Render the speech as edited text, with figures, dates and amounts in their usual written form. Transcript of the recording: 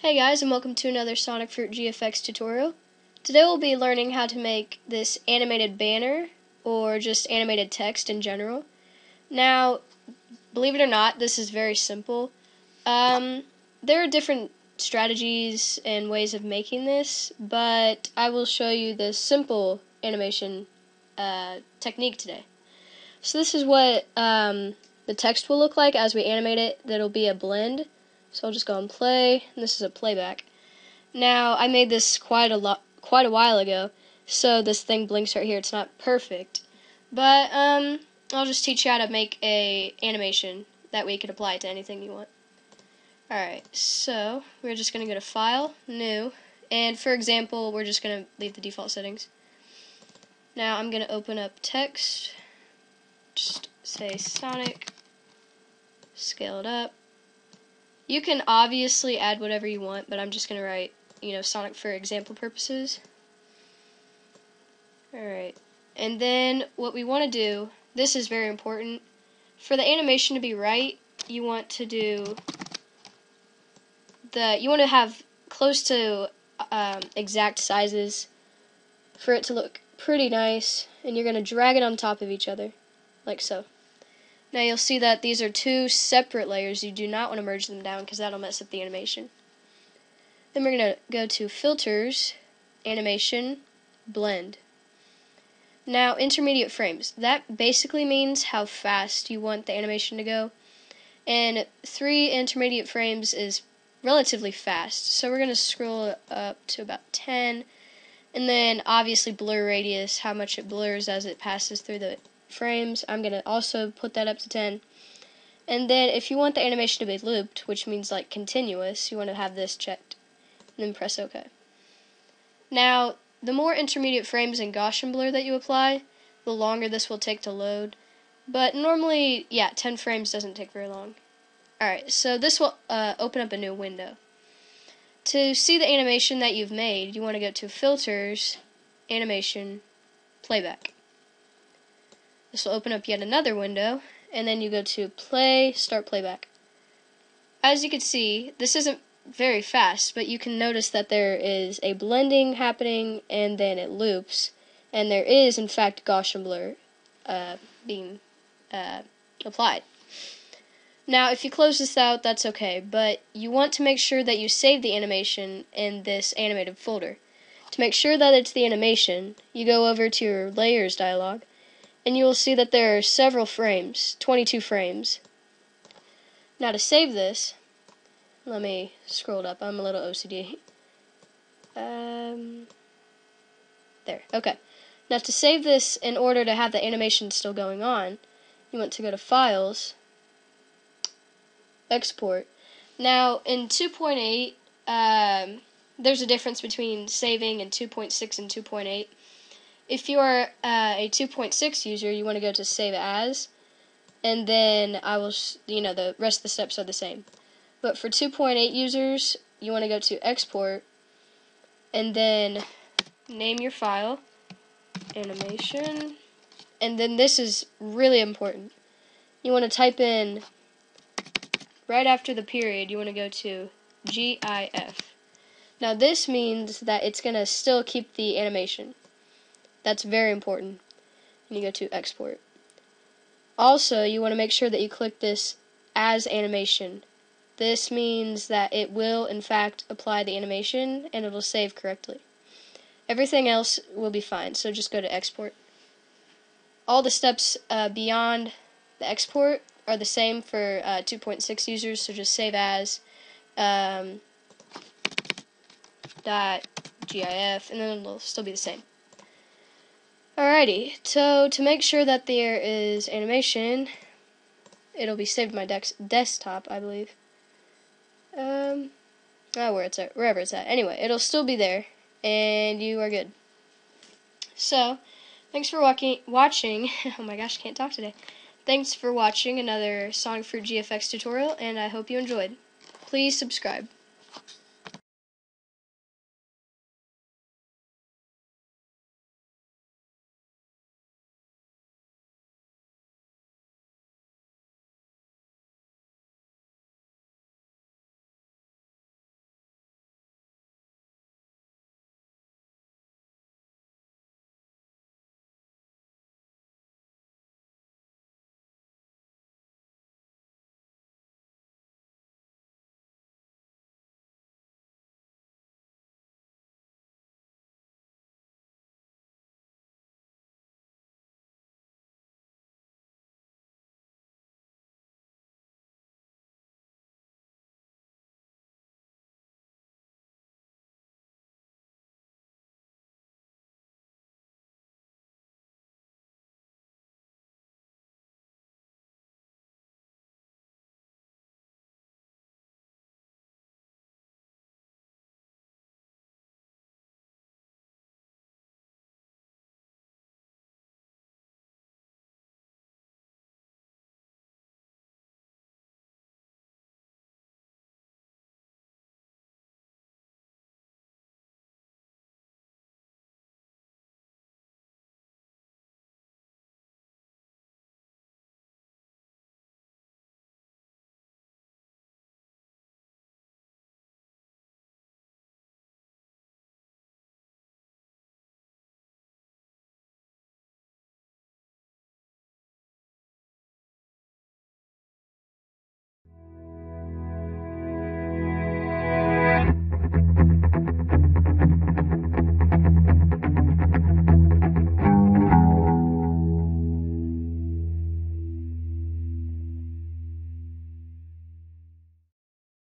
Hey guys, and welcome to another SonicfruitGFX tutorial. Today we'll be learning how to make this animated banner, or just animated text in general. Now, believe it or not, this is very simple. There are different strategies and ways of making this, but I will show you the simple animation technique today. So this is what the text will look like as we animate it. That'll be a blend. So I'll just go and play, and this is a playback. Now, I made this quite a while ago, so this thing blinks right here. It's not perfect, but I'll just teach you how to make a animation that way you can apply it to anything you want. Alright, so we're just going to go to File, New, and for example, we're just going to leave the default settings. Now I'm going to open up text, just say Sonic, scale it up. You can obviously add whatever you want, but I'm just going to write, Sonic for example purposes. Alright, and then what we want to do, this is very important, for the animation to be right, you want to have close to exact sizes for it to look pretty nice, and you're going to drag it on top of each other, like so. Now you'll see that these are two separate layers. You do not want to merge them down because that'll mess up the animation. Then we're going to go to Filters, Animation, Blend. Now intermediate frames. That basically means how fast you want the animation to go. And 3 intermediate frames is relatively fast. So we're going to scroll up to about 10. And then obviously blur radius, how much it blurs as it passes through the frames. I'm going to also put that up to 10. And then if you want the animation to be looped, which means like continuous, you want to have this checked. And then press OK. Now, the more intermediate frames and Gaussian blur that you apply, the longer this will take to load. But normally, 10 frames doesn't take very long. Alright, so this will open up a new window. To see the animation that you've made, you want to go to Filters, Animation, Playback. This will open up yet another window, and then you go to Play, Start Playback. As you can see, this isn't very fast, but you can notice that there is a blending happening, and then it loops, and there is, in fact, Gaussian blur being applied. Now, if you close this out, that's okay, but you want to make sure that you save the animation in this animated folder. To make sure that it's the animation, you go over to your Layers dialog, and you will see that there are several frames, 22 frames. Now to save this, let me scroll it up, I'm a little OCD. There, okay. Now to save this in order to have the animation still going on, you want to go to Files, Export. Now in 2.8, there's a difference between saving in 2.6 and 2.8. If you are a 2.6 user, you want to go to Save As, and then the rest of the steps are the same. But for 2.8 users, you want to go to Export, and then name your file, Animation, and then this is really important. You want to type in, right after the period, you want to go to GIF. Now this means that it's going to still keep the animation. That's very important. And you go to Export. Also, you want to make sure that you click this as animation. This means that it will, in fact, apply the animation and it'll save correctly. Everything else will be fine, so just go to Export. All the steps beyond the export are the same for 2.6 users, so just save as .gif, and then it'll still be the same. Alrighty, so to make sure that there is animation, it'll be saved to my desktop, I believe. Wherever it's at. Anyway, it'll still be there, and you are good. So, thanks for watching. Oh my gosh, I can't talk today. Thanks for watching another SonicfruitGFX tutorial, and I hope you enjoyed. Please subscribe.